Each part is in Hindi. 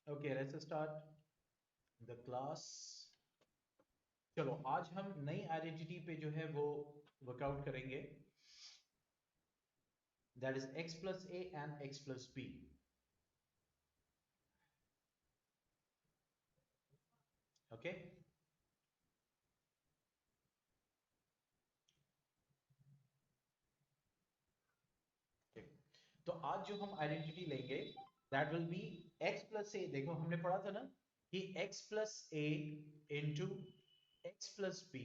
Okay, let's start the class. चलो आज हम नई आइडेंटिटी पे जो है वो वर्कआउट करेंगे, that is x plus a and x plus b. Okay, तो आज जो हम आइडेंटिटी लेंगे that will be x plus a. देखो हमने पढ़ा था ना कि x plus a into x plus b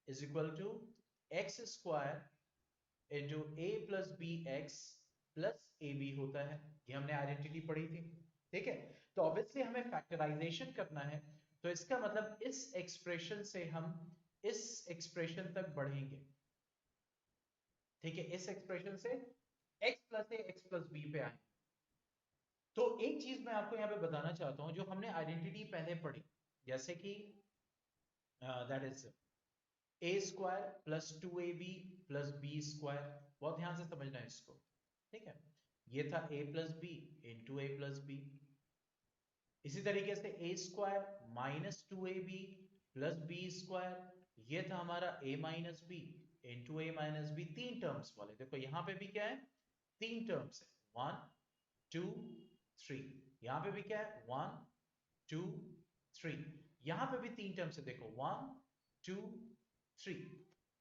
is equal to x square into a plus b x plus a b होता है। ये हमने आइडेंटिटी पढ़ी थी, ठीक है। तो ऑब्वियसली हमें फैक्टराइजेशन करना है, तो इसका मतलब इस एक्सप्रेशन से हम इस एक्सप्रेशन तक बढ़ेंगे, ठीक है। इस एक्सप्रेशन से x प्लस ए एक्स प्लस बी पे आए। तो एक चीज मैं आपको यहां पे बताना चाहता हूं, जो हमने आइडेंटिटी पहले पढ़ी, जैसे कि that is a square plus two a b plus b square. बहुत ध्यान से समझना है इसको, ठीक है। ये था a plus b into a plus b. इसी तरीके से a square minus two a b plus b square, ये था हमारा a minus b into a minus b. तीन टर्म्स वाले, देखो यहां पे भी क्या है, तीन टर्म्स है, वन टू थ्री। यहां पे भी क्या है, वन टू थ्री। यहां पे भी तीन टर्म्स है, देखो वन टू थ्री।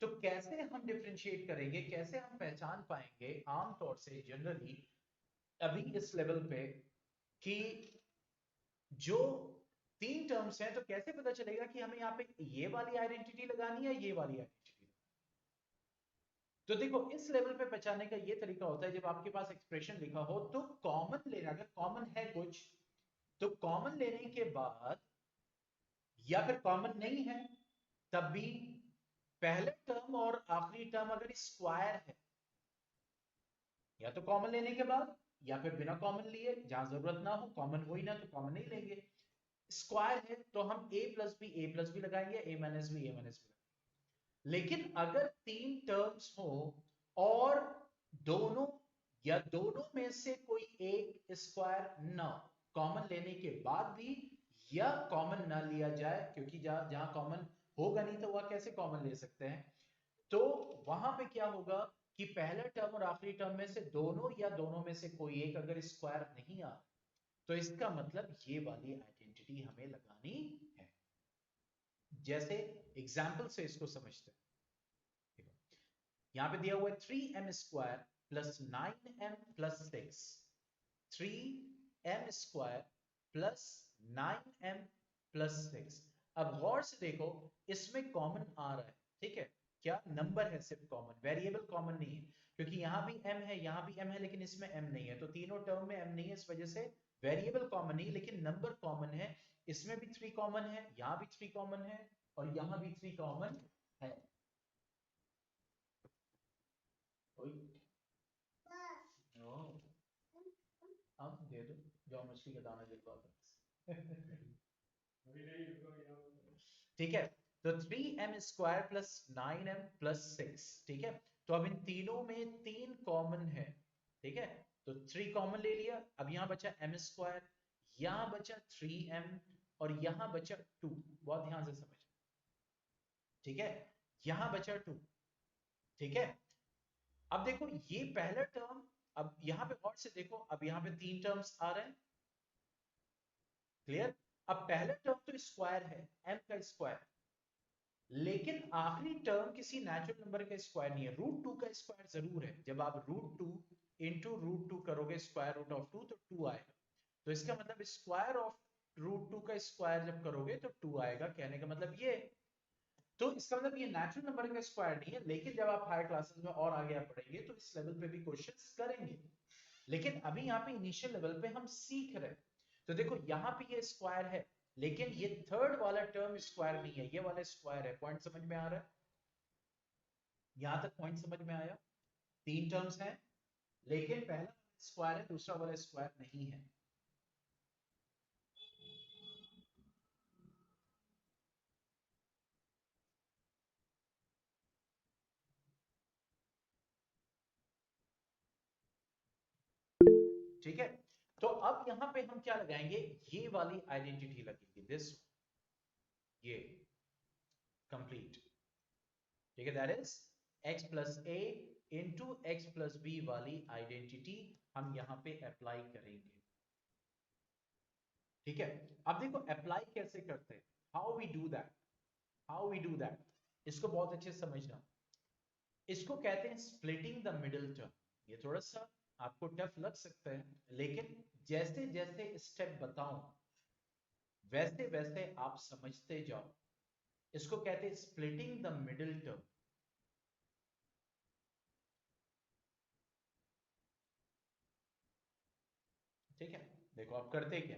तो कैसे हम डिफरेंशिएट करेंगे, कैसे हम पहचान पाएंगे आमतौर से जनरली अभी इस लेवल पे कि जो तीन टर्म्स हैं, तो कैसे पता चलेगा कि हमें यहाँ पे ये वाली आइडेंटिटी लगानी है, ये वाली आइडेंटिटी। तो देखो इस लेवल पे पहचानने का ये तरीका होता है, जब आपके पास एक्सप्रेशन लिखा हो तो कॉमन लेना। अगर कॉमन है कुछ तो कॉमन लेने के बाद, या फिर कॉमन नहीं है तब भी, पहले टर्म और आखिरी टर्म अगर स्क्वायर है, या तो कॉमन लेने के बाद या फिर बिना कॉमन लिए, जहां जरूरत ना हो, कॉमन हो ही ना तो कॉमन नहीं लेंगे। स्क्वायर है तो हम ए प्लस बी लगाएंगे, ए माइनस बी ए माइनस बी। लेकिन अगर तीन टर्म्स हो और दोनों या दोनों में से कोई एक स्क्वायर ना, कॉमन लेने के बाद भी, या कॉमन ना लिया जाए, क्योंकि जहां जहां कॉमन होगा नहीं तो वह कैसे कॉमन ले सकते हैं, तो वहां पे क्या होगा कि पहले टर्म और आखिरी टर्म में से दोनों या दोनों में से कोई एक अगर स्क्वायर नहीं आ, तो इसका मतलब ये वाली आइडेंटिटी हमें लगानी है। जैसे एग्जाम्पल से इसको समझते हैं, देखो यहां पे दिया हुआ है three m square plus nine m plus six. Three m square plus nine m plus six. अब गौर से देखो, इसमें कॉमन आ रहा है, ठीक है। क्या नंबर है, सिर्फ कॉमन, वेरिएबल कॉमन नहीं है, क्योंकि यहां भी m है यहां भी m है, लेकिन इसमें m नहीं है, तो तीनों टर्म में m नहीं है, इस वजह से वेरिएबल कॉमन नहीं, लेकिन नंबर कॉमन है। इसमें भी थ्री कॉमन है, यहां भी थ्री कॉमन है, और यहां भी थ्री कॉमन है। ओ, अब दे दो, जाओ मछली का दाना दिलवा दो। ठीक है, तो three m square plus nine m plus six, ठीक है। तो अब इन तीनों में तीन कॉमन है, ठीक है। तो थ्री कॉमन ले लिया, अब यहां बचा एम स्क्वायर, यहां बचा थ्री एम, और यहां बचा टू। बहुत ध्यान से समझ, ठीक है। यहां बचा टू, ठीक है। अब देखो ये पहला टर्म, अब यहां पे और से देखो, अब यहां पे तीन टर्म्स आ रहे हैं, क्लियर। अब पहला टर्म तो स्क्वायर है, m का स्क्वायर, लेकिन आखिरी टर्म किसी नेचुरल नंबर का स्क्वायर नहीं है, रूट टू का स्क्वायर जरूर है। जब आप root two into root two करोगे, स्क्वायर रूट ऑफ टू, तो टू आएगा। तो इसका मतलब स्क्वायर ऑफ रूट टू का स्क्वायर जब करोगे तो टू आएगा, कहने का मतलब ये। तो इसका मतलब ये नेचुरल नंबर का स्क्वायर नहीं है, लेकिन जब आप हायर क्लासेस में और आगे आप पढ़ेंगे तो इस लेवल पे भी क्वेश्चंस करेंगे। लेकिन अभी यहाँ पे इनिशियल लेवल पे हम सीख रहे हैं। तो देखो यहाँ पे ये स्क्वायर है, लेकिन ये थर्ड वाला टर्म स्क्वायर नहीं है, ये वाला स्क्वायर है। पॉइंट समझ में आ रहा है, यहां तक पॉइंट समझ में आया। तीन टर्म्स हैं, लेकिन पहला स्क्वायर है, दूसरा वाला स्क्वायर नहीं है। ठीक है, तो अब यहां पे हम क्या लगाएंगे, ये वाली आइडेंटिटी लगेगी, दिस, ये कंप्लीट, ठीक है, that is x plus a into x plus b वाली आइडेंटिटी हम यहां पे अप्लाई करेंगे, ठीक है। अब देखो अप्लाई कैसे करते हैं, how we do that, how we do that, इसको बहुत अच्छे से समझना। इसको कहते हैं स्प्लिटिंग द मिडिल टर्म। ये थोड़ा सा आपको टफ लग सकता है, लेकिन जैसे जैसे स्टेप बताऊं वैसे वैसे आप समझते जाओ। इसको कहते हैं स्प्लिटिंग द मिडिल टर्म, ठीक है। देखो आप करते क्या,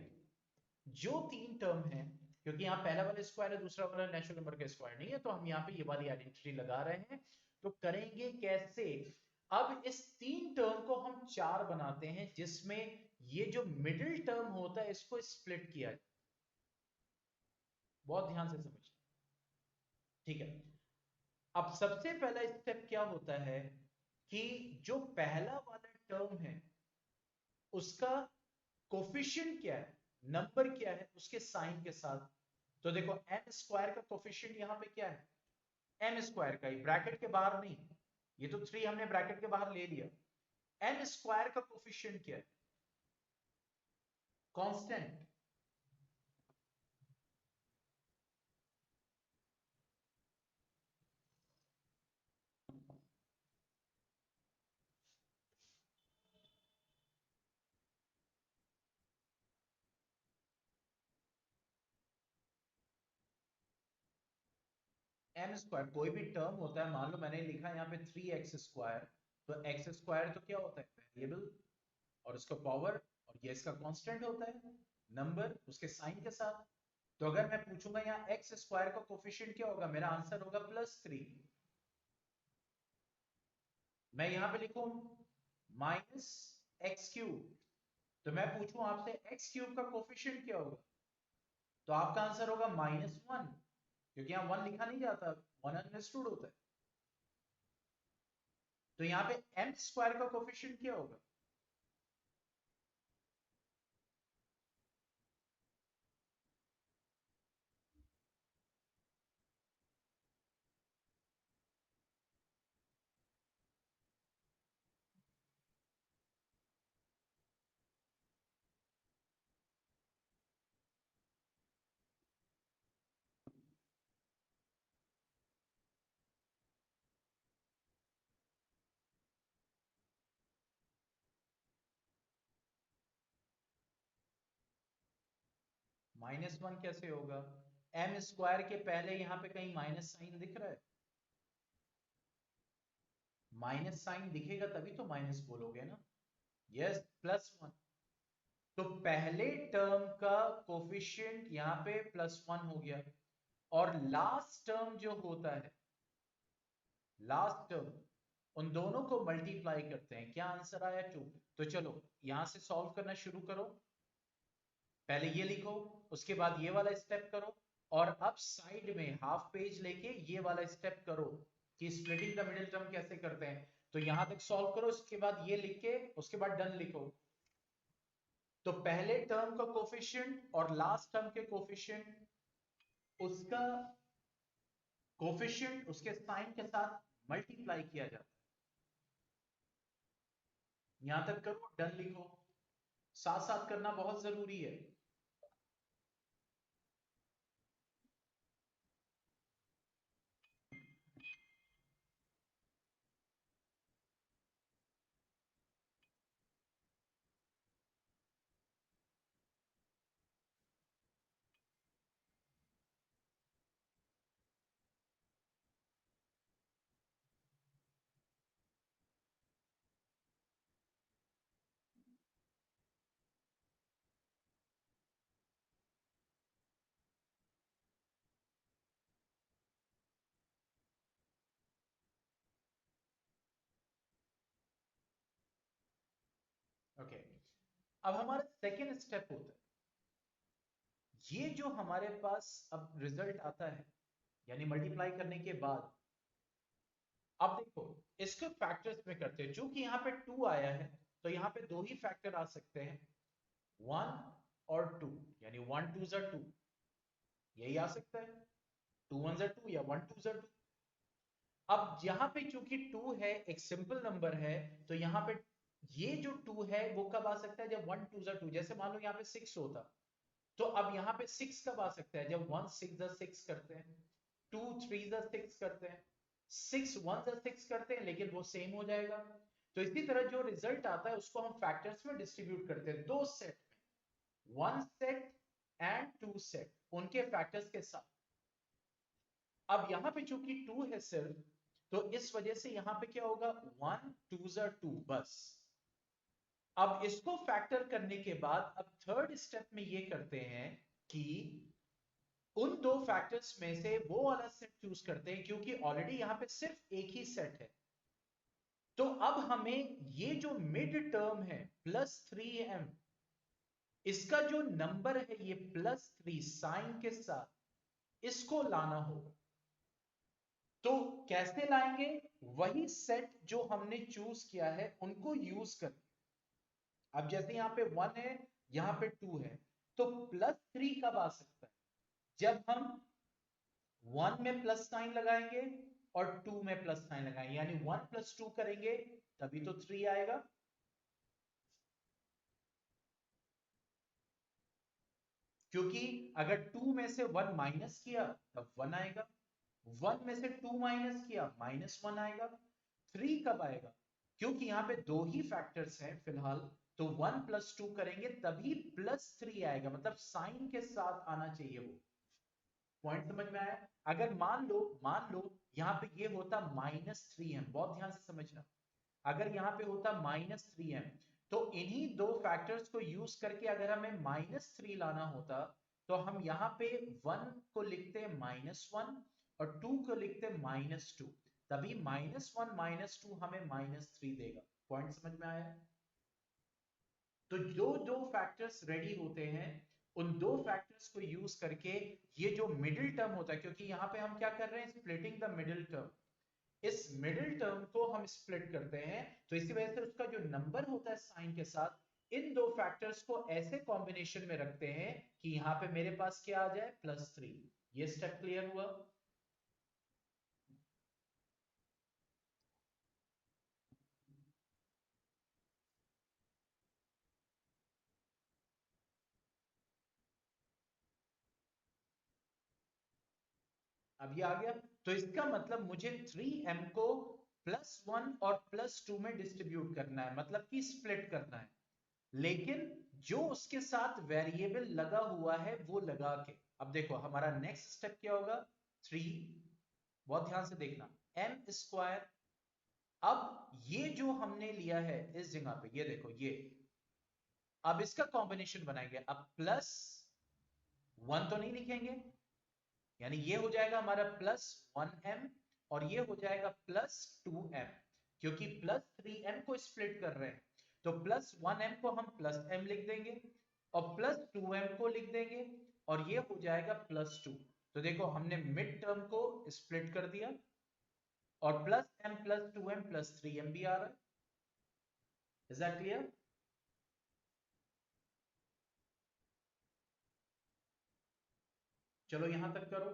जो तीन टर्म है, क्योंकि यहाँ पहला वाला स्क्वायर है, दूसरा वाला नेचुरल नंबर का स्क्वायर नहीं है, तो हम यहाँ पे ये वाली आइडेंटिटी लगा रहे हैं। तो करेंगे कैसे, अब इस तीन टर्म को हम चार बनाते हैं, जिसमें ये जो मिडिल टर्म होता है इसको स्प्लिट किया जाए। बहुत ध्यान से समझ, ठीक है। अब सबसे पहला स्टेप क्या होता है कि जो पहला वाला टर्म है उसका कोफिशिएंट क्या है, नंबर क्या है, उसके साइन के साथ। तो देखो एम स्क्वायर का कोफिशिएंट यहां पे क्या है, एम स्क्वायर का ही, ब्रैकेट के बाहर नहीं, ये तो थ्री हमने ब्रैकेट के बाहर ले लिया। एम स्क्वायर का कोफिशिएंट क्या है, कांस्टेंट। एम स्क्वायर कोई भी टर्म होता है, मान लो मैंने लिखा यहाँ पे 3x², तो एक्स स्क्वायर तो क्या होता है, वेरिएबल, और उसका पावर, और ये इसका कांस्टेंट होता है, नंबर उसके साइन के साथ। तो अगर मैं पूछूंगा यहाँ एक्स स्क्वायर का कोफिशिएंट क्या होगा, मेरा आंसर होगा +3। मैं यहां पे लिखूं -x³ तो मैं पूछूं आपसे x³ का कोफिशिएंट क्या होगा, तो आपका आंसर होगा -1, क्योंकि यहां 1 लिखा नहीं जाता, 1 अंडरस्टूड होता है। तो यहां पे एम स्क्वायर का कोफिशिएंट क्या होगा, -1 कैसे होगा, एम स्क्वायर के पहले यहां पे कहीं माइनस साइन दिख रहा है, माइनस साइन दिखेगा तभी तो माइनस बोलोगे ना, यस, +1। तो पहले टर्म का कोफिशिएंट यहां पे +1 हो गया, और लास्ट टर्म जो होता है, लास्ट टर्म, उन दोनों को मल्टीप्लाई करते हैं, क्या आंसर आया 2। तो चलो यहां से सॉल्व करना शुरू करो, पहले ये लिखो, उसके बाद ये वाला स्टेप करो, और अब साइड में हाफ पेज लेके ये वाला स्टेप करो कि स्प्लिटिंग द मिडिल टर्म कैसे करते हैं। तो यहां तक सॉल्व करो, उसके बाद ये लिख के उसके बाद डन लिखो। तो पहले टर्म का कोफिशिएंट और लास्ट टर्म के कोफिशिएंट, उसका कोफिशिएंट उसके साइन के साथ मल्टीप्लाई किया जाता है। यहां तक करो, डन लिखो, साथ साथ करना बहुत जरूरी है। ओके, अब हमारा सेकेंड स्टेप होता है, ये जो हमारे पास अब रिजल्ट आता है, यानी मल्टीप्लाई करने के बाद, अब देखो इसके फैक्टर्स में करते हैं, चूंकि यहाँ पे 2 आया है तो यहाँ पे दो ही फैक्टर आ सकते हैं, 1 और 2, यानी 1 2 ज़ा 2, यही आ सकता है। 2 1 ज़ा 2 या 1 2 ज़ा 2। अब यहां पे चूंकि 2 है, एक सिंपल नंबर है, तो यहां पे ये जो 2 है वो कब आ सकता है, जब 1 2 ज़ा 2। जैसे मान लो यहां पे 6 होता, तो अब यहां पे 6 कब आ सकता है, जब 1 6 ज़ा 6 करते हैं, 2 3 ज़ा 6 करते हैं, 6 1 ज़ा 6 करते हैं, लेकिन वो सेम हो जाएगा। तो इसी तरह जो रिजल्ट आता है उसको हम फैक्टर्स में डिस्ट्रीब्यूट करते हैं, दो सेट में, 1 सेट एंड 2 सेट, उनके फैक्टर्स के साथ। अब यहां पे चूंकि 2 है सिर्फ, तो इस वजह से यहां पे क्या होगा, 1 2 ज़ा 2 बस। अब इसको फैक्टर करने के बाद अब थर्ड स्टेप में ये करते हैं कि उन दो फैक्टर्स में से वो वाला सेट चूज करते हैं, क्योंकि ऑलरेडी यहां पे सिर्फ एक ही सेट है। तो अब हमें ये जो मिड टर्म है +3m, इसका जो नंबर है ये +3 साइन के साथ, इसको लाना होगा। तो कैसे लाएंगे, वही सेट जो हमने चूज किया है उनको यूज कर। अब जैसे यहां पे 1 है, यहां पे 2 है, तो +3 कब आ सकता है, जब हम 1 में प्लस साइन लगाएंगे और 2 में प्लस साइन लगाएंगे, यानी 1 + 2 करेंगे, तभी तो 3 आएगा। क्योंकि अगर 2 में से 1 माइनस किया तब 1 आएगा, 1 में से 2 माइनस किया -1 आएगा। 3 कब आएगा, क्योंकि यहां पे दो ही फैक्टर्स हैं फिलहाल, तो 1 + 2 करेंगे तभी +3 आएगा, मतलब साइन के साथ आना चाहिए वो। पॉइंट समझ में आया। अगर मान लो यहां पे ये होता -3m, बहुत ध्यान से समझना, अगर यहां पे होता -3m, तो इन्हीं दो फैक्टर्स को यूज करके अगर हमें -3 लाना होता, तो हम यहां पे 1 को लिखते -1 और 2 को लिखते -2, तभी -1 -2 हमें -3 देगा। पॉइंट समझ में आया। तो जो दो फैक्टर्स रेडी होते हैं, उन दो फैक्टर्स को यूज करके ये जो मिडिल टर्म होता है, क्योंकि यहां पे हम क्या कर रहे हैं, स्प्लिटिंग द मिडिल टर्म, इस मिडिल टर्म को हम स्प्लिट करते हैं, तो इसी वजह से उसका जो नंबर होता है साइन के साथ, इन दो फैक्टर्स को ऐसे कॉम्बिनेशन में रखते हैं कि यहां पे मेरे पास क्या आ जाए, +3। ये स्टेप क्लियर हुआ। अब ये आ गया, तो इसका मतलब मुझे 3m को +1 और +2 में डिस्ट्रीब्यूट करना है, मतलब कि स्प्लिट करना है, लेकिन जो उसके साथ वेरिएबल लगा हुआ है वो लगा के। अब देखो हमारा नेक्स्ट स्टेप क्या होगा, 3, बहुत ध्यान से देखना, m²। अब ये जो हमने लिया है इस जगह पे, ये देखो ये, अब इसका कॉम्बिनेशन बनाएंगे। अब +1 तो नहीं लिखेंगे, यानी ये हो जाएगा हमारा +1m, और ये हो जाएगा +2m, क्योंकि +3m को स्प्लिट कर रहे हैं, तो +1m को हम +m लिख देंगे और +2m को लिख देंगे, और ये हो जाएगा +2। तो देखो हमने मिड टर्म को स्प्लिट कर दिया, और +m +2m +3m भी आ रहा है। Is that clear. चलो यहां तक करो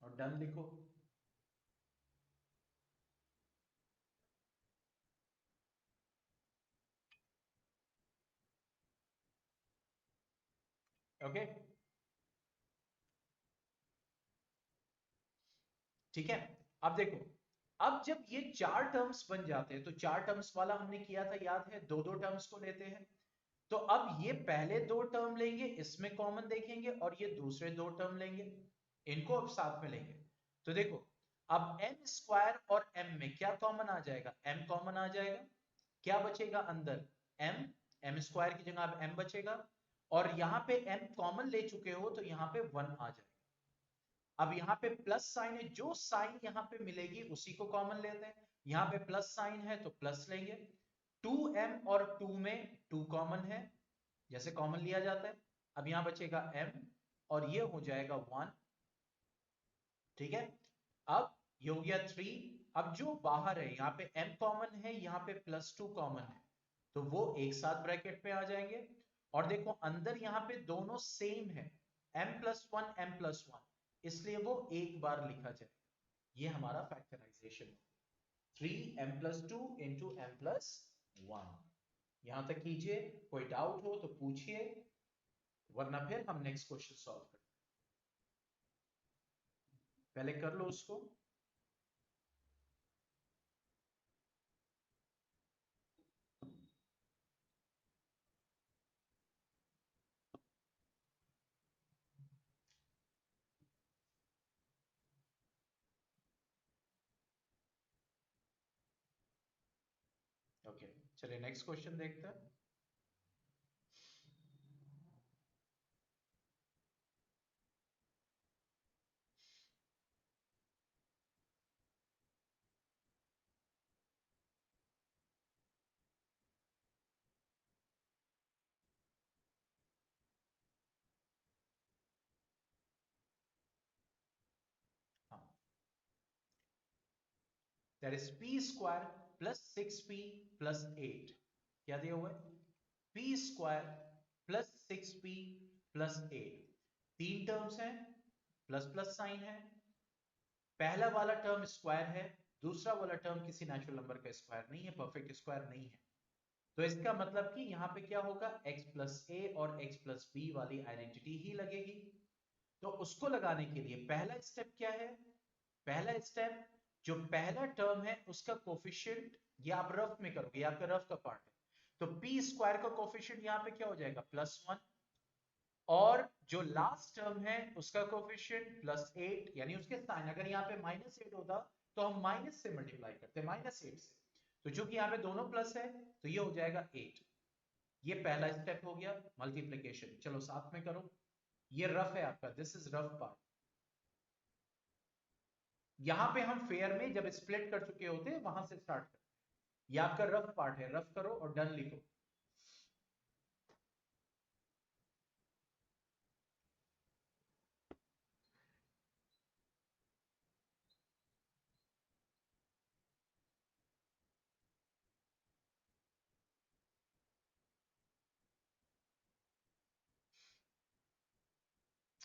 और डन लिखो। ओके, ठीक है। अब देखो, अब जब ये चार टर्म्स बन जाते हैं, तो चार टर्म्स वाला हमने किया था, याद है, दो दो टर्म्स को लेते हैं। तो अब ये पहले दो टर्म लेंगे, इसमें कॉमन देखेंगे, और ये दूसरे दो टर्म लेंगे, इनको अब साथ में लेंगे। तो देखो, अब m² और m में क्या कॉमन आ जाएगा, m कॉमन आ जाएगा, क्या बचेगा अंदर, m, m² की जगह अब m बचेगा, और यहां पे m कॉमन ले चुके हो तो यहां पे 1 आ जाएगा। अब यहाँ पे प्लस साइन है, जो साइन यहाँ पे मिलेगी उसी को कॉमन लेते हैं, यहाँ पे प्लस साइन है तो प्लस लेंगे। 2m और 2 में 2 कॉमन है, जैसे कॉमन लिया जाता है। अब यहाँ बचेगा m, और ये हो जाएगा 1, ठीक है। अब ये हो गया 3। अब जो बाहर है यहाँ पे m कॉमन है, यहाँ पे +2 कॉमन है, तो वो एक साथ ब्रैकेट में आ जाएंगे। और देखो अंदर यहाँ पे दोनों सेम है, m+1 m+1, इसलिए वो एक बार लिखा जाएगा। ये हमारा फैक्टराइजेशन है, 3m+2 इंटू m+1। यहां तक कीजिए, कोई डाउट हो तो पूछिए, वरना फिर हम नेक्स्ट क्वेश्चन सॉल्व करते हैं। पहले कर लो उसको। ओके, चलिए नेक्स्ट क्वेश्चन देखते हैं। हाँ, that is P square plus 6p plus 8। क्या दिया हुआ है? P square plus 6p plus 8। तीन टर्म्स हैं, प्लस प्लस साइन है। पहला वाला टर्म स्क्वायर है, दूसरा वाला टर्म किसी नेचुरल नंबर का स्क्वायर नहीं है, परफेक्ट स्क्वायर नहीं है। तो इसका मतलब कि यहां पे क्या होगा, x प्लस ए और x प्लस बी वाली आइडेंटिटी ही लगेगी। तो उसको लगाने के लिए पहला स्टेप क्या है? पहला स्टेप, जो पहला टर्म है उसका कोफिशिएंट, ये आप रफ में करोगे, ये आपका रफ का पार्ट है। तो पी स्क्वायर का कोफिशिएंट यहां पे क्या हो जाएगा, +1। और जो लास्ट टर्म है उसका कोफिशिएंट +8, यानी उसके साइन, अगर यहाँ पे -8 होता तो हम माइनस से मल्टीप्लाई करते, -8 से। तो चूंकि यहाँ पे दोनों प्लस है, तो ये हो जाएगा 8। ये पहला स्टेप हो गया मल्टीप्लीकेशन। चलो साथ में करो। ये रफ है आपका, दिस इज रफ पार्ट। यहां पे हम फेयर में जब स्प्लिट कर चुके होते हैं वहां से स्टार्ट करते हैं। ये आपका रफ पार्ट है, रफ करो और डन लिखो।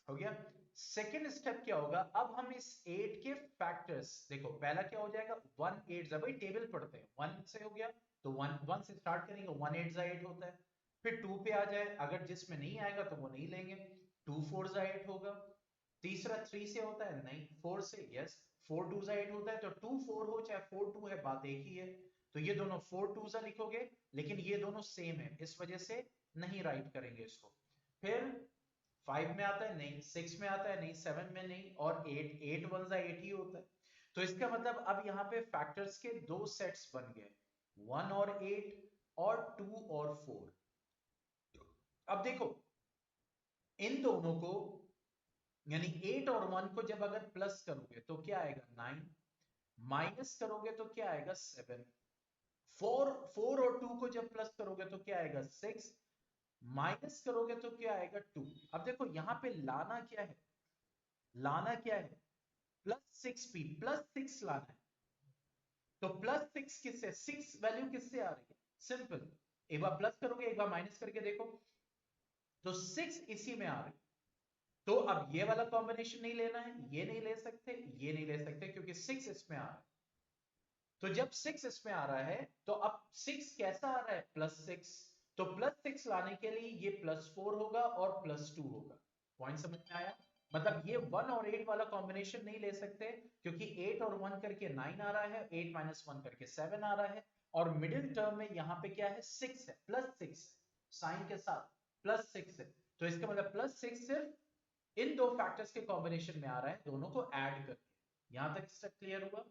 हो गया। सेकेंड स्टेप क्या होगा, अब हम इस 8 के फैक्टर्स, देखो पहला क्या हो जाएगा, 1 8 भाई टेबल पढ़ते हैं, 1 से हो गया तो 1 1 से स्टार्ट करेंगे, 1 8 8 होता है। फिर 2 पे आ जाए, अगर जिसमें नहीं आएगा तो वो नहीं लेंगे, 2 4 8 होगा। तीसरा 3 से होता है, नहीं 4 से, यस 4 2 8 होता है, तो 2 4 हो चाहे 4 2 है, बात एक ही है। तो ये दोनों 4 2 लिखोगे, लेकिन ये दोनों सेम है, इस वजह से नहीं राइट करेंगे इसको। फिर 5 में आता है, नहीं 6 में आता है, नहीं 7 में नहीं, और 8 8 1 8 ही होता है। तो इसका मतलब अब यहाँ पे फैक्टर्स के दो सेट्स बन गए, 1 और 8 और 2 और 4। अब देखो इन दोनों को, यानी 8 और 1 को जब अगर प्लस करोगे तो क्या आएगा, 9। माइनस करोगे तो क्या आएगा, 7। 4 4 और 2 को जब प्लस करोगे तो क्या आएगा, 6। माइनस करोगे तो क्या आएगा, 2। अब देखो यहां पे लाना क्या है, लाना क्या है, +6p, +6 लाना है। तो +6 किससे, 6 वैल्यू किससे आ रही है, सिंपल, एक बार प्लस करोगे एक बार माइनस करके देखो, तो 6 इसी में आ रही है। तो अब ये वाला कॉम्बिनेशन नहीं लेना है, ये नहीं ले सकते, ये नहीं ले सकते, क्योंकि 6 इसमें आ रहा है। तो जब 6 इसमें आ रहा है, तो अब 6 कैसा आ रहा है, +6। तो +6 लाने के लिए ये +4 होगा और +2 होगा। पॉइंट समझ में आया? मतलब ये 1 और 8 वाला कॉम्बिनेशन नहीं ले सकते, क्योंकि 8 और 1 करके 9 आ रहा है, 8 1 करके 7 आ रहा है, और मिडिल टर्म में यहां पे क्या है, 6 है, +6 साइन के साथ, +6 है। तो इसका मतलब +6 सिर्फ इन दो फैक्टर्स के कॉम्बिनेशन में आ रहा है, दोनों को ऐड करके। यहां तक स्टेप क्लियर हुआ?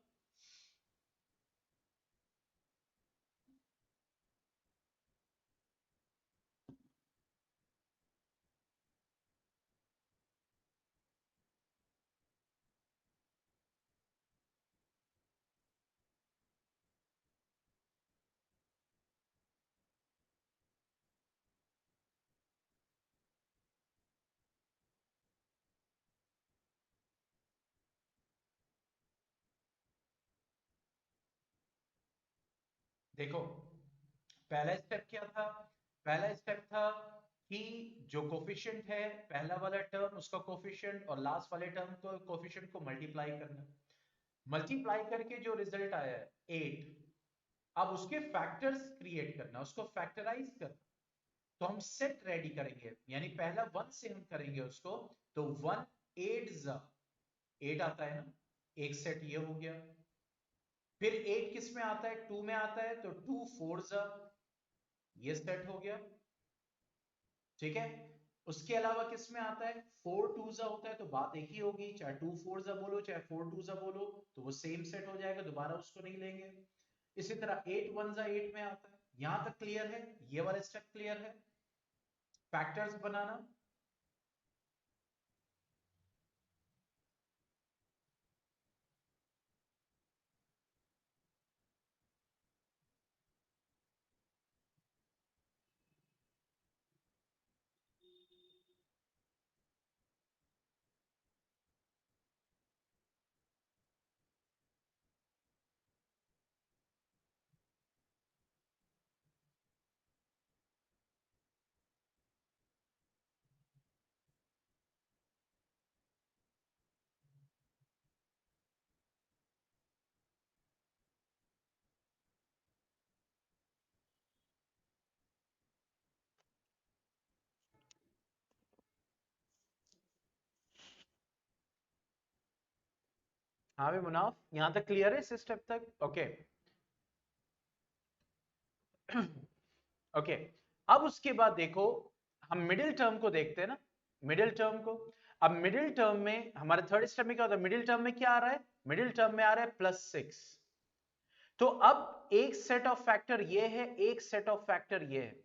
देखो पहला स्टेप क्या था, पहला स्टेप था कि जो कोफिशिएंट है पहला वाला टर्म उसका कोफिशिएंट और लास्ट वाले टर्म को कोफिशिएंट को मल्टीप्लाई करना, मल्टीप्लाई करके जो रिजल्ट आया है 8, अब उसके फैक्टर्स क्रिएट करना, उसको फैक्टराइज करना। तो हम सेट रेडी करेंगे, यानी पहला 1 से हम करेंगे उसको, तो 1 8 8 आता है ना, एक सेट ये हो गया। फिर 8 किस में आता है, 2 में आता है, तो 2 4 ये सेट हो गया, ठीक है। उसके अलावा किस में आता है, 4 2 होता है, तो बात एक ही होगी, चाहे 2 4 बोलो चाहे 4 2 बोलो, तो वो सेम सेट हो जाएगा, दोबारा उसको नहीं लेंगे। इसी तरह 8 1 8 में आता है। यहां तक क्लियर है, ये वाला स्टेप क्लियर है, फैक्टर्स बनाना। हाँ भाई मुनाफ, यहां तक क्लियर है, इस स्टेप तक ओके। ओके, अब उसके बाद देखो हम मिडिल टर्म को देखते हैं ना, मिडिल टर्म को। अब मिडिल टर्म में हमारे थर्ड स्टेप में क्या होता है, मिडिल टर्म में क्या आ रहा है, मिडिल टर्म में आ रहा है +6। तो अब एक सेट ऑफ फैक्टर ये है, एक सेट ऑफ फैक्टर ये है,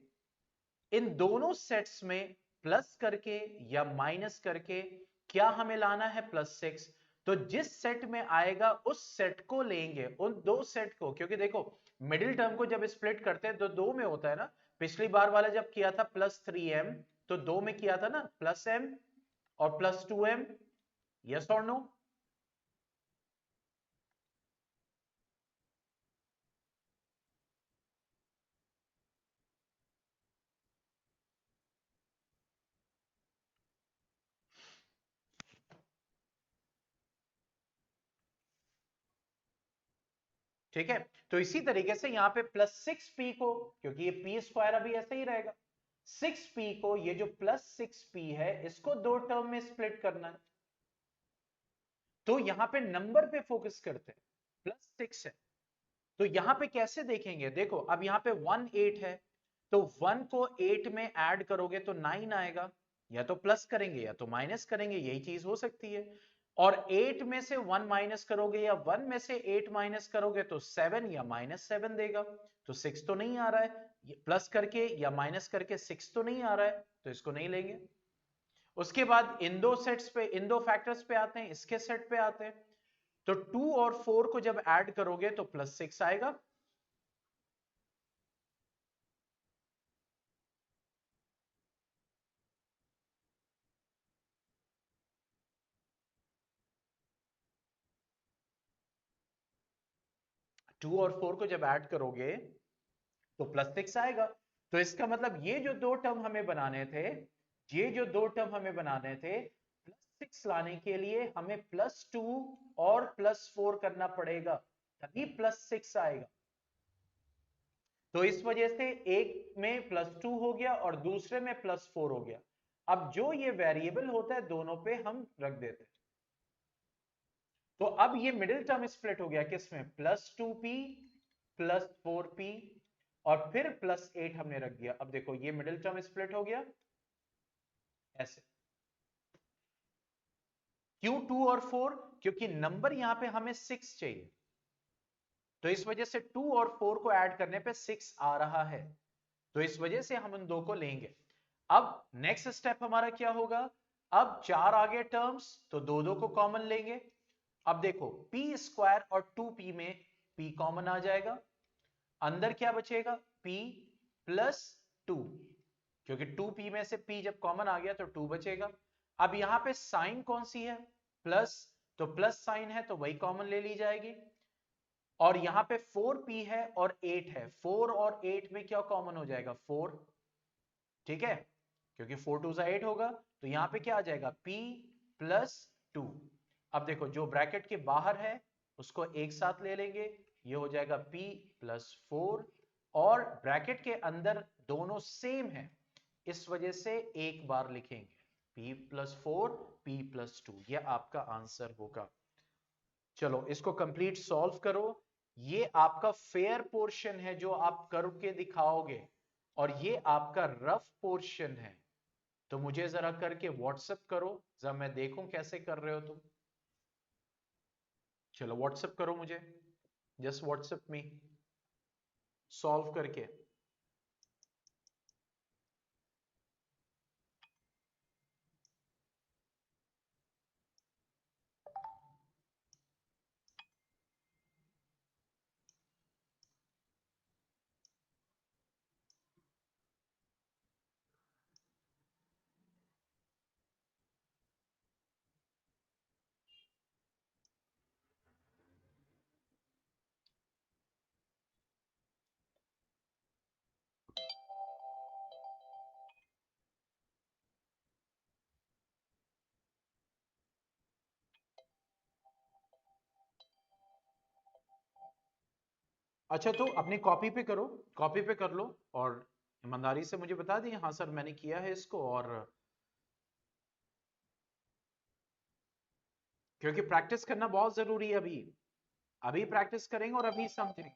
इन दोनों सेट्स में प्लस करके या माइनस करके क्या हमें लाना है, +6। तो जिस सेट में आएगा उस सेट को लेंगे, उन दो सेट को, क्योंकि देखो मिडिल टर्म को जब स्प्लिट करते हैं तो दो में होता है ना। पिछली बार वाला जब किया था +3m, तो दो में किया था ना, +m और +2m। यस और नो? ठीक है, तो इसी तरीके से यहां पे +6p को, क्योंकि ये p स्क्वायर अभी ऐसे ही रहेगा, 6p को, ये जो +6p है इसको दो टर्म में स्प्लिट करना है। तो यहां पे नंबर पे फोकस करते हैं, +6 है, तो यहां पे कैसे देखेंगे, देखो अब यहां पे 1 8 है, तो 1 को 8 में ऐड करोगे तो 9 आएगा, या तो प्लस करेंगे या तो माइनस करेंगे, यही चीज हो सकती है। और 8 में से 1 माइनस करोगे या 1 में से 8 माइनस करोगे तो 7 या -7 देगा। तो 6 तो नहीं आ रहा है, प्लस करके या माइनस करके 6 तो नहीं आ रहा है, तो इसको नहीं लेंगे। उसके बाद इन दो सेट्स पे, इन दो फैक्टर्स पे आते हैं, इसके सेट पे आते हैं। तो 2 और 4 को जब ऐड करोगे तो +6 आएगा। 2 और 4 को जब ऐड करोगे तो +6 आएगा। तो इसका मतलब ये जो दो टर्म हमें बनाने थे, ये जो दो टर्म हमें बनाने थे, +6 लाने के लिए हमें +2 और +4 करना पड़ेगा, तभी +6 आएगा। तो इस वजह से एक में +2 हो गया और दूसरे में +4 हो गया। अब जो ये वेरिएबल होता है दोनों पे हम रख देते हैं। तो अब ये मिडिल टर्म स्प्लिट हो गया किसमें, +2p +4p, और फिर +8 हमने रख दिया। अब देखो ये मिडिल टर्म स्प्लिट हो गया ऐसे। क्यों 2 और 4, क्योंकि नंबर यहां पे हमें 6 चाहिए, तो इस वजह से 2 और 4 को ऐड करने पे 6 आ रहा है, तो इस वजह से हम उन दो को लेंगे। अब नेक्स्ट स्टेप हमारा क्या होगा, अब चार आ गए टर्म्स, तो दो दो को कॉमन लेंगे। अब देखो p स्क्वायर और 2p में p कॉमन आ जाएगा, अंदर क्या बचेगा, p +2, क्योंकि 2p में से p जब कॉमन आ गया तो 2 बचेगा। अब यहां पे साइन कौन सी है, प्लस, तो प्लस साइन है तो वही कॉमन ले ली जाएगी। और यहां पे 4p है और 8 है, 4 और 8 में क्या कॉमन हो जाएगा, 4, ठीक है, क्योंकि 4 टू 8 होगा, तो यहां पे क्या आ जाएगा, p प्लस 2। अब देखो जो ब्रैकेट के बाहर है उसको एक साथ ले लेंगे, ये हो जाएगा p प्लस 4, और ब्रैकेट के अंदर दोनों सेम है, इस वजह से एक बार लिखेंगे, p प्लस 4, p प्लस 2, ये आपका आंसर होगा। चलो इसको कंप्लीट सॉल्व करो, ये आपका फेयर पोर्शन है जो आप करके दिखाओगे, और ये आपका रफ पोर्शन है, तो मुझे जरा करके व्हाट्सएप करो, जरा मैं देखूं कैसे कर रहे हो तुम। चलो व्हाट्सएप करो मुझे, जस्ट व्हाट्सएप मी सॉल्व करके। अच्छा तो अपनी कॉपी पे करो, कॉपी पे कर लो, और ईमानदारी से मुझे बता दिए, हाँ सर मैंने किया है इसको, और क्योंकि प्रैक्टिस करना बहुत जरूरी है, अभी अभी प्रैक्टिस करेंगे और अभी समझेंगे।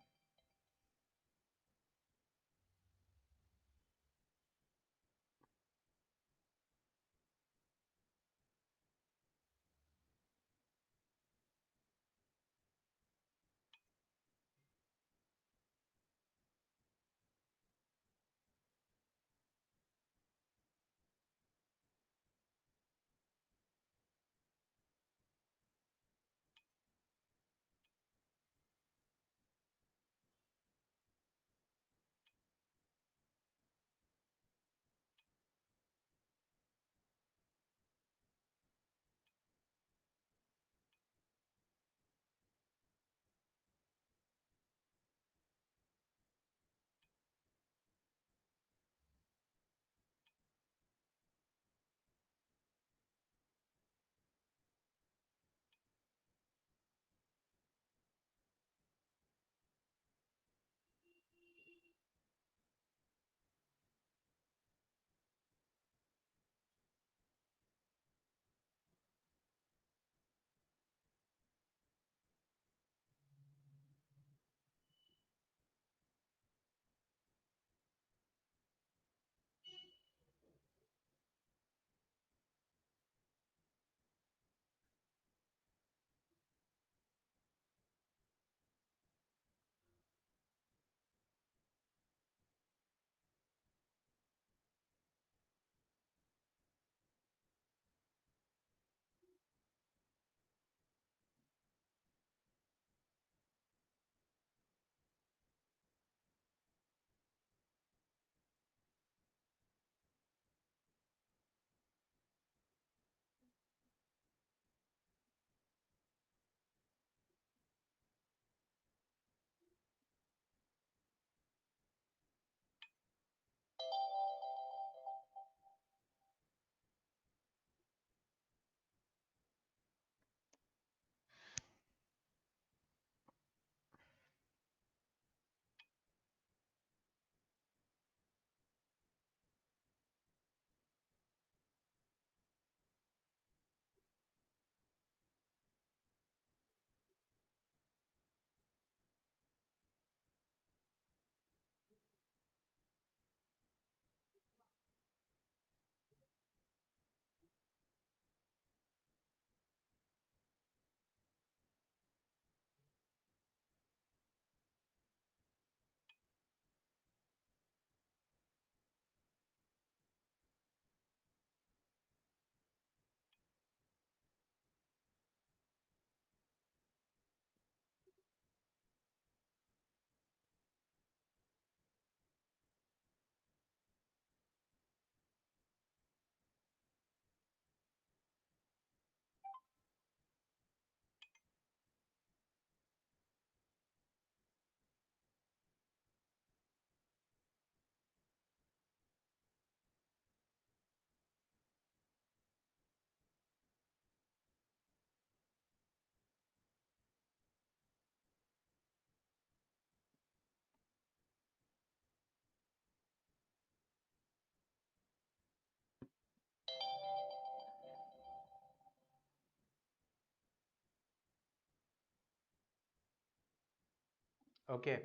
ओके,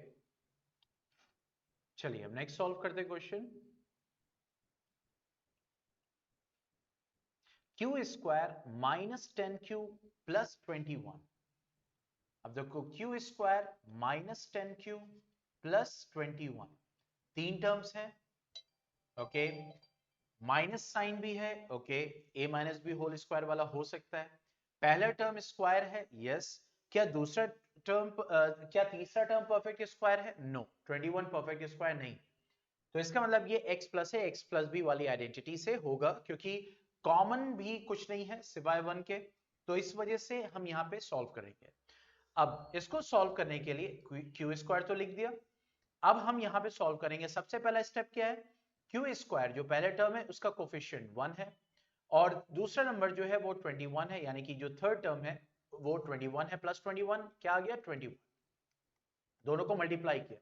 चलिए अब नेक्स्ट सॉल्व करते question. Q square minus 10q plus 21। अब देखो Q square minus 10q plus 21, तीन टर्म्स हैं। ओके, माइनस साइन भी है। ओके, ए माइनस बी होल स्क्वायर वाला हो सकता है। पहला टर्म स्क्वायर है, यस। क्या दूसरा टर्म क्या तीसरा टर्म परफेक्ट स्क्वायर है? नो, 21 परफेक्ट स्क्वायर नहीं। तो इसका मतलब ये x प्लस है, x प्लस बी वाली आइडेंटिटी से होगा, क्योंकि कॉमन भी कुछ नहीं है सिवाय 1 के। तो इस वजह से हम यहाँ पे सॉल्व करेंगे। अब इसको सॉल्व करने के लिए क्यू स्क्वायर तो लिख दिया। अब हम यहाँ पे सॉल्व करेंगे। सबसे पहला स्टेप क्या है? क्यू स्क्वायर जो पहले टर्म है उसका कोफिशिएंट 1 है, और दूसरा नंबर जो है वो 21 है, यानी कि जो थर्ड टर्म है वो 21 है, प्लस 21 क्या आ गया? 21। दोनों को मल्टीप्लाई किया।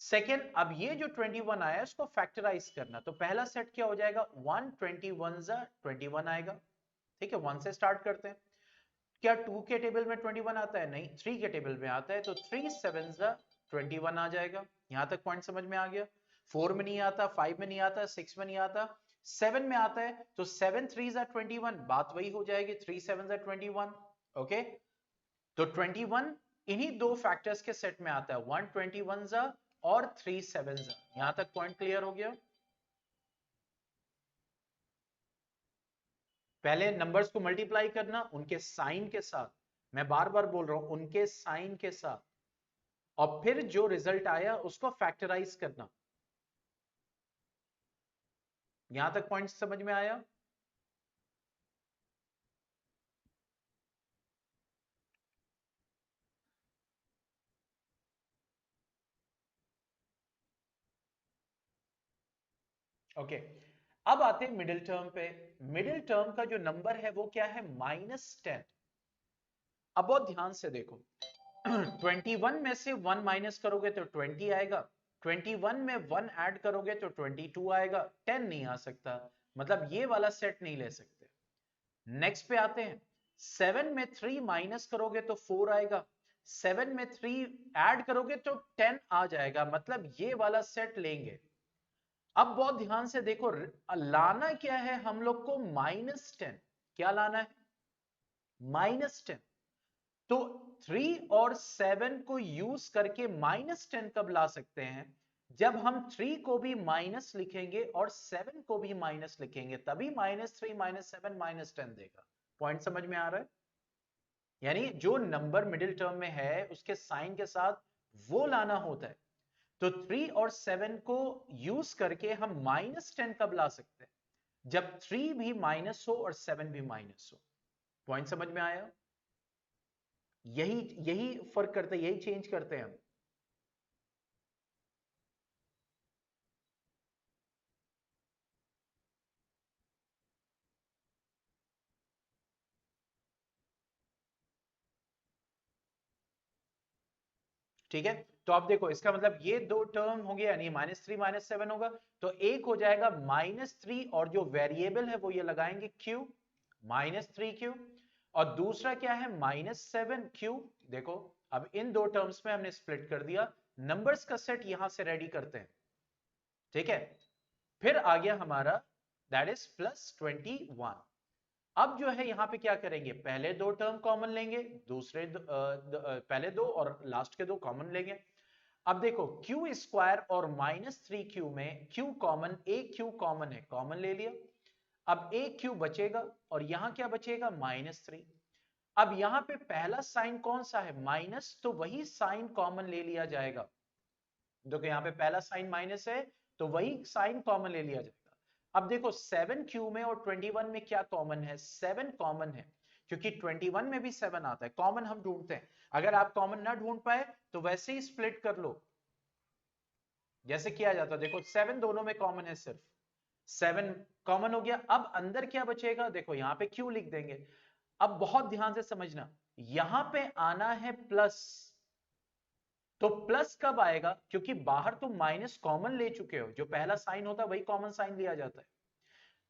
सेकेंड, अब ये जो 21 आया इसको फैक्टराइज करना। तो पहला सेट क्या हो जाएगा? 1 21 आएगा। ठीक है, 1 से स्टार्ट करते हैं। क्या 2 के टेबल में 21 आता है? नहीं, 3 के टेबल में आता है। तो 3 7 21 आ जाएगा। यहां तक पॉइंट समझ में आ गया? 4 में नहीं आता, 5 में नहीं आता, 6 में नहीं आता, 7 में आता है। तो 7 3 21, बात वही हो जाएगी, 3 7 21। ओके, तो 21 इन्हीं दो फैक्टर्स के सेट में आता है, 1 21 और 3 7। यहां तक पॉइंट क्लियर हो गया? पहले नंबर्स को मल्टीप्लाई करना उनके साइन के साथ, मैं बार बार बोल रहा हूं उनके साइन के साथ, और फिर जो रिजल्ट आया उसको फैक्टराइज करना। यहां तक पॉइंट समझ में आया? ओके, अब आते हैं मिडिल टर्म पे। मिडिल टर्म का जो नंबर है वो क्या है? -10। अब बहुत ध्यान से देखो, 21 में से 1 माइनस करोगे तो 20 आएगा, 21 में 1 ऐड करोगे तो 22 आएगा, 10 नहीं आ सकता। मतलब ये वाला सेट नहीं ले सकते। नेक्स्ट पे आते हैं, 7 में 3 माइनस करोगे तो 4 आएगा, 7 में 3 ऐड करोगे तो 10 आ जाएगा, मतलब ये वाला सेट लेंगे। अब बहुत ध्यान से देखो, लाना क्या है हम लोग को? -10। क्या लाना है? -10। तो 3 और 7 को यूज करके -10 कब ला सकते हैं? जब हम 3 को भी माइनस लिखेंगे और 7 को भी माइनस लिखेंगे, तभी -3 -7 -10 देगा। पॉइंट समझ में आ रहा है? यानी जो नंबर मिडिल टर्म में है उसके साइन के साथ वो लाना होता है। तो 3 और 7 को यूज करके हम -10 कब ला सकते हैं? जब 3 भी माइनस हो और 7 भी माइनस हो। पॉइंट समझ में आया? यही यही फर्क करते हैं, यही चेंज करते हैं हम। ठीक है, तो आप देखो इसका मतलब ये दो टर्म हो गया, यानी -3 -7 होगा। तो एक हो जाएगा -3, और जो वेरिएबल है वो ये लगाएंगे q, -3q। और दूसरा क्या है? -7q। देखो, अब इन दो टर्म्स में हमने स्प्लिट कर दिया। नंबर्स का सेट यहां से रेडी करते हैं। ठीक है, फिर आ गया हमारा दैट इज +21। अब जो है यहां पे क्या करेंगे? पहले दो टर्म कॉमन लेंगे, पहले दो और लास्ट के दो कॉमन लेंगे। अब देखो क्यू स्क्वायर और -3q में q कॉमन, एक q कॉमन है, कॉमन ले लिया। अब एक q बचेगा और यहां क्या बचेगा? -3। अब यहां पे पहला साइन कौन सा है? माइनस, तो वही साइन कॉमन ले लिया जाएगा। देखो यहाँ पे पहला साइन माइनस है, तो वही साइन कॉमन ले लिया जाएगा। अब देखो 7q में और 21 में क्या कॉमन है? 7 कॉमन है, क्योंकि 21 में भी 7 आता है। कॉमन हम ढूंढते हैं। अगर आप कॉमन ना ढूंढ पाए तो वैसे ही स्प्लिट कर लो, जैसे किया जाता है। देखो 7 दोनों में कॉमन है, सिर्फ 7 कॉमन हो गया। अब अंदर क्या बचेगा? देखो यहाँ पे q लिख देंगे। अब बहुत ध्यान से समझना, यहां पे आना है प्लस। तो प्लस कब आएगा? क्योंकि बाहर तुम माइनस कॉमन ले चुके हो, जो पहला साइन होता है वही कॉमन साइन लिया जाता है।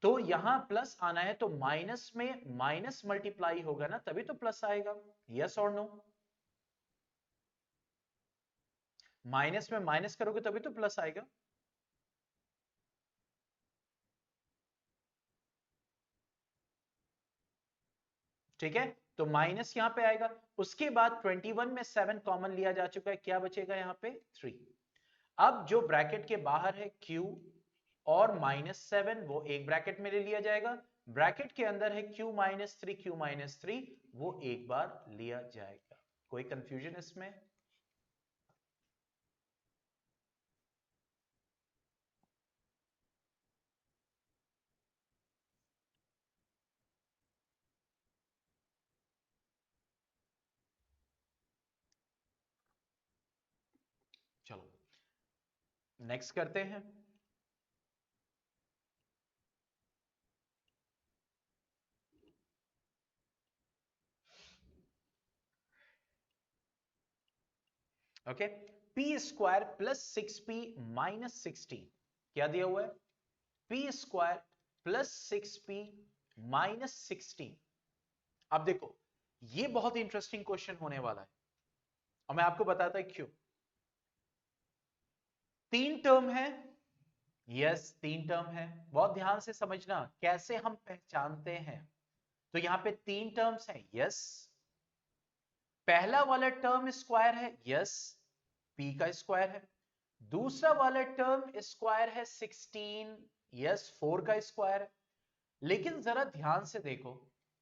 तो यहां प्लस आना है, तो माइनस में माइनस मल्टीप्लाई होगा ना, तभी तो प्लस आएगा। यस और नो? माइनस में माइनस करोगे तभी तो प्लस आएगा। ठीक है, तो माइनस यहां पे आएगा। उसके बाद 21 में 7 कॉमन लिया जा चुका है, क्या बचेगा यहां पे 3। अब जो ब्रैकेट के बाहर है q और -7 वो एक ब्रैकेट में ले लिया जाएगा, ब्रैकेट के अंदर है q माइनस थ्री वो एक बार लिया जाएगा। कोई कंफ्यूजन इसमें? चलो नेक्स्ट करते हैं। Okay, P square plus 6p minus 16 क्या दिया हुआ है? P square plus 6p minus 16। अब देखो ये बहुत इंटरेस्टिंग क्वेश्चन होने वाला है और मैं आपको बताता हूं क्यों। तीन टर्म है, यस तीन टर्म है। बहुत ध्यान से समझना कैसे हम पहचानते हैं। तो यहां पे तीन टर्म्स हैं, यस। पहला वाला टर्म स्क्वायर है, यस p का स्क्वायर है। दूसरा वाला टर्म स्क्वायर है 16, यस 4 का स्क्वायर है। लेकिन जरा ध्यान से देखो,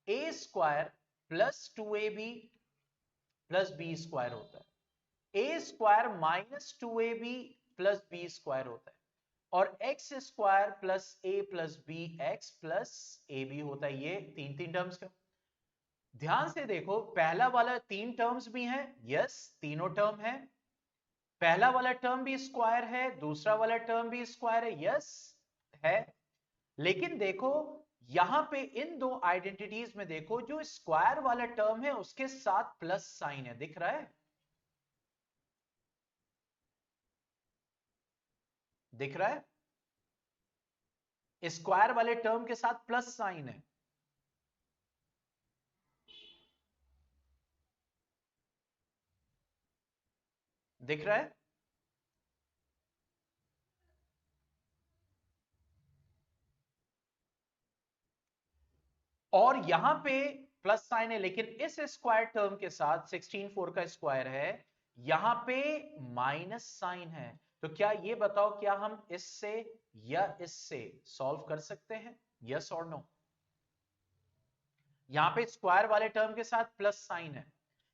a square plus 2ab plus b square होता है, a square minus 2ab plus b square होता है, और x square plus a plus b x plus a b होता है। ये तीन तीन टर्म्स का ध्यान से देखो, पहला वाला तीन टर्म्स भी हैं, यस तीनों टर्म है। पहला वाला टर्म भी स्क्वायर है, दूसरा वाला टर्म भी स्क्वायर है, यस है। लेकिन देखो यहां पे इन दो आइडेंटिटीज में देखो, जो स्क्वायर वाला टर्म है उसके साथ प्लस साइन है, दिख रहा है? दिख रहा है? स्क्वायर वाले टर्म के साथ प्लस साइन है। दिख रहा है? और यहां पे प्लस साइन है, लेकिन इस स्क्वायर टर्म के साथ 16 4 का स्क्वायर है, यहां पे माइनस साइन है। तो क्या ये बताओ, क्या हम इससे या इससे सॉल्व कर सकते हैं, यस और नो? यहां पे स्क्वायर वाले टर्म के साथ प्लस साइन है,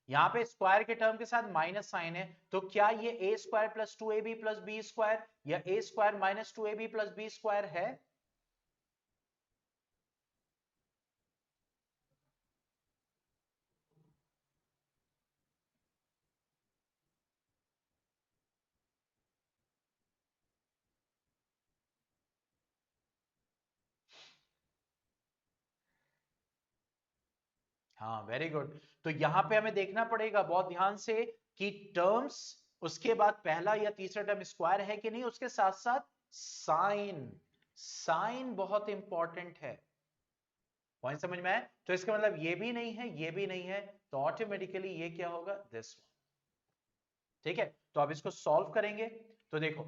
यहां पे स्क्वायर के टर्म के साथ माइनस साइन है, तो क्या ये a square plus 2ab plus b square या a square minus 2ab plus b square है? हाँ वेरी गुड। तो यहां पे हमें देखना पड़ेगा बहुत ध्यान से कि टर्म्स उसके बाद पहला या तीसरा टर्म स्क्वायर है कि नहीं, उसके साथ साथ साइन, साइन बहुत इंपॉर्टेंट है। पॉइंट समझ में आया? तो इसका मतलब ये भी नहीं है, ये भी नहीं है, तो ऑटोमेटिकली ये क्या होगा, दिस वन। ठीक है, तो अब इसको सॉल्व करेंगे। तो देखो,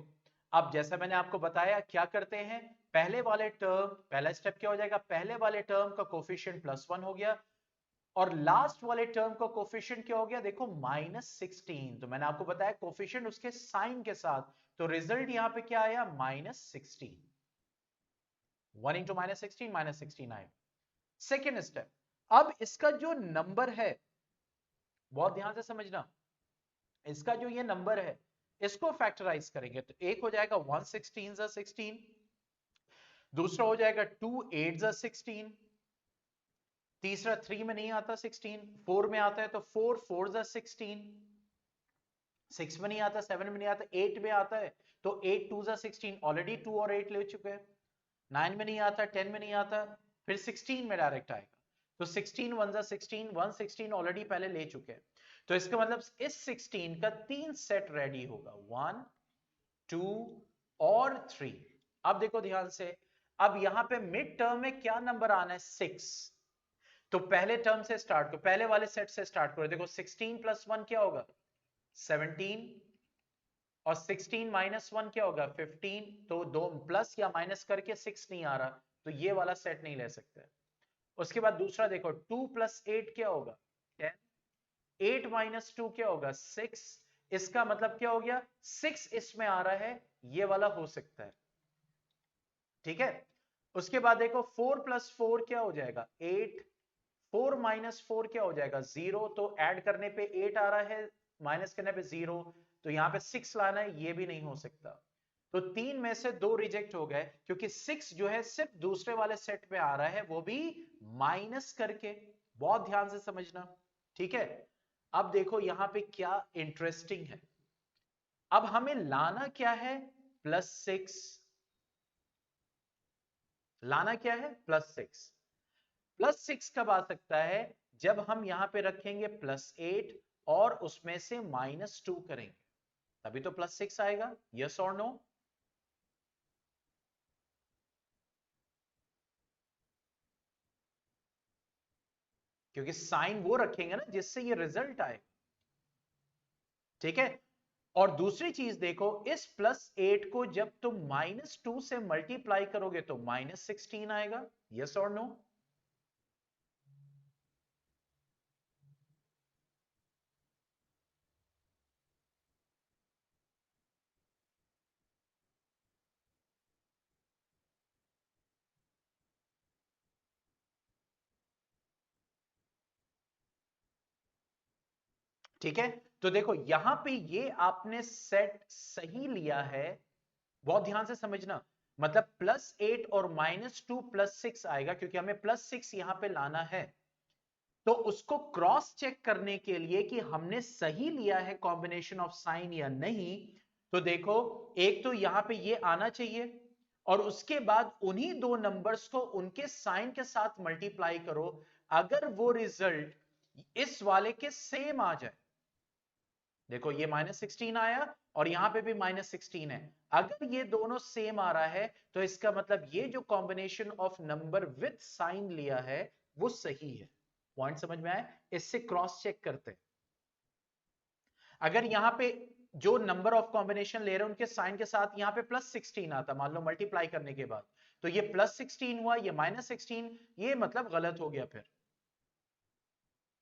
अब जैसा मैंने आपको बताया क्या करते हैं, पहले वाले टर्म, पहला स्टेप क्या हो जाएगा, पहले वाले टर्म का कोफिशिएंट +1 हो गया, और लास्ट वाले टर्म का कोफिशिएंट क्या हो गया, देखो -16। तो मैंने आपको बताया कोफिशिएंट उसके साइन के साथ, तो रिजल्ट यहां पे क्या आया, -16। 1 इंटू -16 -69। सेकेंड स्टेप, अब इसका जो नंबर है, बहुत ध्यान से समझना, इसका जो ये नंबर है इसको फैक्टराइज करेंगे, तो एक हो जाएगा 1 16 16, दूसरा हो जाएगा 2 8 16, तीसरा 3 में नहीं आता 16, 4 में आता है, तो 4 4 16, 6 में नहीं आता, 7 में नहीं आता, 8 में आता है, तो 8 2 16, ऑलरेडी 2 और 8 ले चुके हैं। 9 में नहीं आता, 10 में नहीं आता, फिर 16 में डायरेक्ट आएगा, तो 16 1 16, 116 ऑलरेडी पहले ले चुके हैं। तो इसका मतलब इस 16 का तीन सेट रेडी होगा, 1 2 और 3। अब देखो ध्यान से, अब यहां पे मिड टर्म में क्या नंबर आना है, 6। तो पहले टर्म से स्टार्ट करो, पहले वाले सेट से स्टार्ट करो, देखो 16 + 1 क्या होगा, 17, और 16 माइनस 1 क्या होगा 15, तो दो प्लस या माइनस करके 6 नहीं आ रहा, तो ये वाला सेट नहीं ले सकते। उसके बाद दूसरा देखो 2 प्लस 8 क्या होगा 10, 8 माइनस 2 क्या होगा 6, इसका मतलब क्या हो गया 6 इसमें आ रहा है, ये वाला हो सकता है। ठीक है, उसके बाद देखो 4 प्लस 4 क्या हो जाएगा 8, 4 माइनस 4 क्या हो जाएगा 0, तो ऐड करने पे 8 आ रहा है, माइनस करने पे 0, तो यहां पे 6 लाना है, ये भी नहीं हो सकता। तो तीन में से दो रिजेक्ट हो गए, क्योंकि 6 जो है सिर्फ दूसरे वाले सेट में आ रहा है, वो भी माइनस करके। बहुत ध्यान से समझना, ठीक है। अब देखो यहां पे क्या इंटरेस्टिंग है, अब हमें लाना क्या है +6, लाना क्या है +6। +6 कब आ सकता है, जब हम यहां पे रखेंगे +8 और उसमें से -2 करेंगे, तभी तो +6 आएगा। यस और नो? क्योंकि साइन वो रखेंगे ना जिससे ये रिजल्ट आए। ठीक है, और दूसरी चीज देखो, इस +8 को जब तुम -2 से मल्टीप्लाई करोगे तो -16 आएगा। यस और नो? ठीक है, तो देखो यहां पे ये आपने सेट सही लिया है, बहुत ध्यान से समझना। मतलब +8 और -2 +6 आएगा, क्योंकि हमें +6 यहां पे लाना है। तो उसको क्रॉस चेक करने के लिए कि हमने सही लिया है कॉम्बिनेशन ऑफ साइन या नहीं, तो देखो एक तो यहां पे ये आना चाहिए, और उसके बाद उन्हीं दो नंबर्स को उनके साइन के साथ मल्टीप्लाई करो। अगर वो रिजल्ट इस वाले के सेम आ जाए, देखो ये -16 आया और यहां पे भी -16 है, अगर ये दोनों सेम आ रहा है, तो इसका मतलब ये जो combination of number with sign लिया है वो सही है। पॉइंट समझ में आया? इससे क्रॉस चेक करते हैं। अगर यहां पे जो नंबर ऑफ कॉम्बिनेशन ले रहे हैं उनके साइन के साथ यहां पे +16 आता, मान लो मल्टीप्लाई करने के बाद, तो ये +16 हुआ, ये -16, ये मतलब गलत हो गया फिर।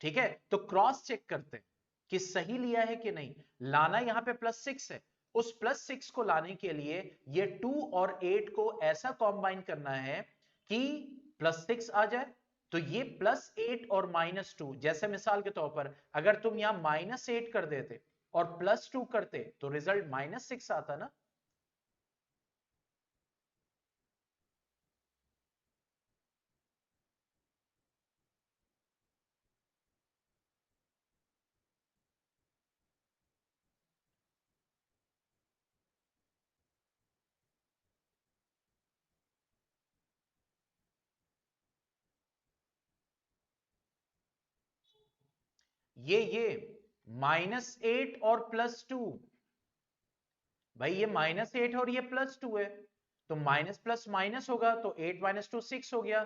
ठीक है, तो क्रॉस चेक करते हैं कि सही लिया है कि नहीं। लाना यहां पे +6 है, उस +6 को लाने के लिए ये 2 और 8 को ऐसा कॉम्बाइन करना है कि +6 आ जाए। तो ये +8 और -2, जैसे मिसाल के तौर पर अगर तुम यहां -8 कर देते और +2 करते तो रिजल्ट -6 आता ना। ये -8 और +2, भाई ये -8 और ये +2 है, तो माइनस प्लस माइनस होगा, तो 8 माइनस 2 6 हो गया।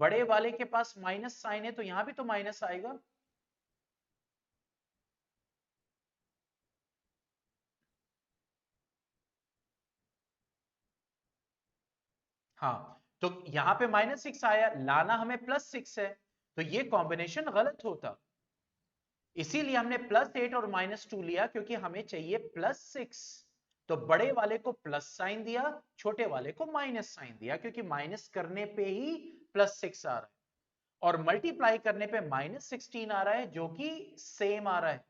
बड़े वाले के पास माइनस साइन है, तो यहां भी तो माइनस आएगा। हाँ, तो यहां पे -6 आया, लाना हमें +6 है, तो ये कॉम्बिनेशन गलत होता। इसीलिए हमने +8 और -2 लिया, क्योंकि हमें चाहिए +6। तो बड़े वाले को प्लस साइन दिया, छोटे वाले को माइनस साइन दिया, क्योंकि माइनस करने पे ही +6 आ रहा है, और मल्टीप्लाई करने पे -16 आ रहा है, जो कि सेम आ रहा है।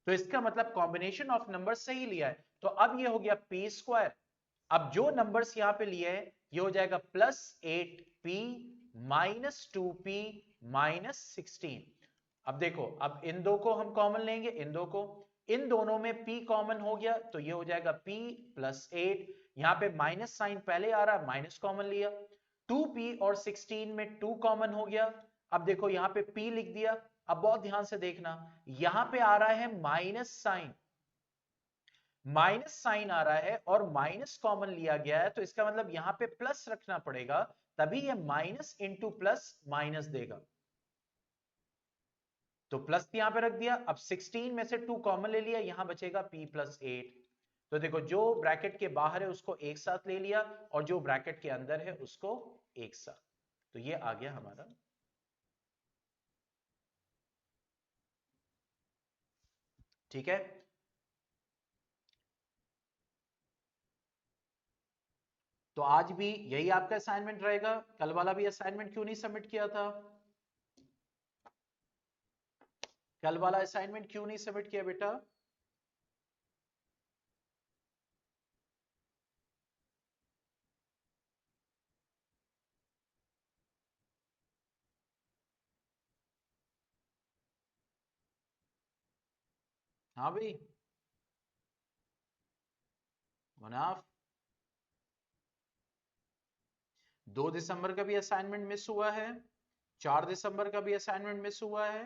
तो इसका मतलब कॉम्बिनेशन ऑफ नंबर सही लिया है। तो अब ये हो गया p²। अब जो नंबर्स यहां पे लिए हैं, ये हो जाएगा +8p -2p -16। अब देखो, अब इन दो को हम कॉमन लेंगे, इन दो को, इन दोनों में p कॉमन हो गया, तो ये हो जाएगा p +8। यहां पे माइनस साइन पहले आ रहा, माइनस कॉमन लिया, 2p और 16 में 2 कॉमन हो गया। अब देखो यहां पे p लिख दिया। अब बहुत ध्यान से देखना, यहां पे आ रहा है माइनस साइन, माइनस साइन आ रहा है और माइनस कॉमन लिया गया है, तो इसका मतलब यहां पे प्लस रखना पड़ेगा, तभी ये माइनस इंटू प्लस माइनस देगा। तो प्लस यहां पे रख दिया। अब 16 में से 2 कॉमन ले लिया, यहां बचेगा p +8। तो देखो जो ब्रैकेट के बाहर है उसको एक साथ ले लिया और जो ब्रैकेट के अंदर है उसको एक साथ, तो ये आ गया हमारा। ठीक है, तो आज भी यही आपका असाइनमेंट रहेगा, कल वाला भी असाइनमेंट क्यों नहीं सबमिट किया था? कल वाला असाइनमेंट क्यों नहीं सबमिट किया बेटा? हाँ भाई मुनाफ, 2 दिसंबर का भी असाइनमेंट मिस हुआ है, 4 दिसंबर का भी असाइनमेंट मिस हुआ है,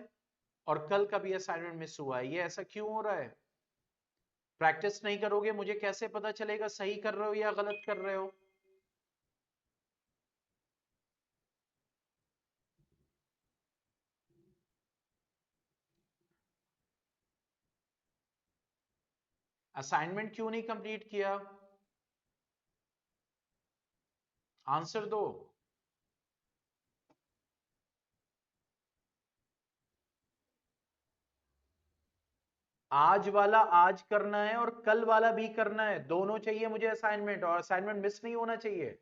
और कल का भी असाइनमेंट मिस हुआ है। ये ऐसा क्यों हो रहा है? प्रैक्टिस नहीं करोगे मुझे कैसे पता चलेगा सही कर रहे हो या गलत कर रहे हो? असाइनमेंट क्यों नहीं कंप्लीट किया? आंसर दो। आज वाला आज करना है और कल वाला भी करना है, दोनों चाहिए मुझे असाइनमेंट, और असाइनमेंट मिस नहीं होना चाहिए।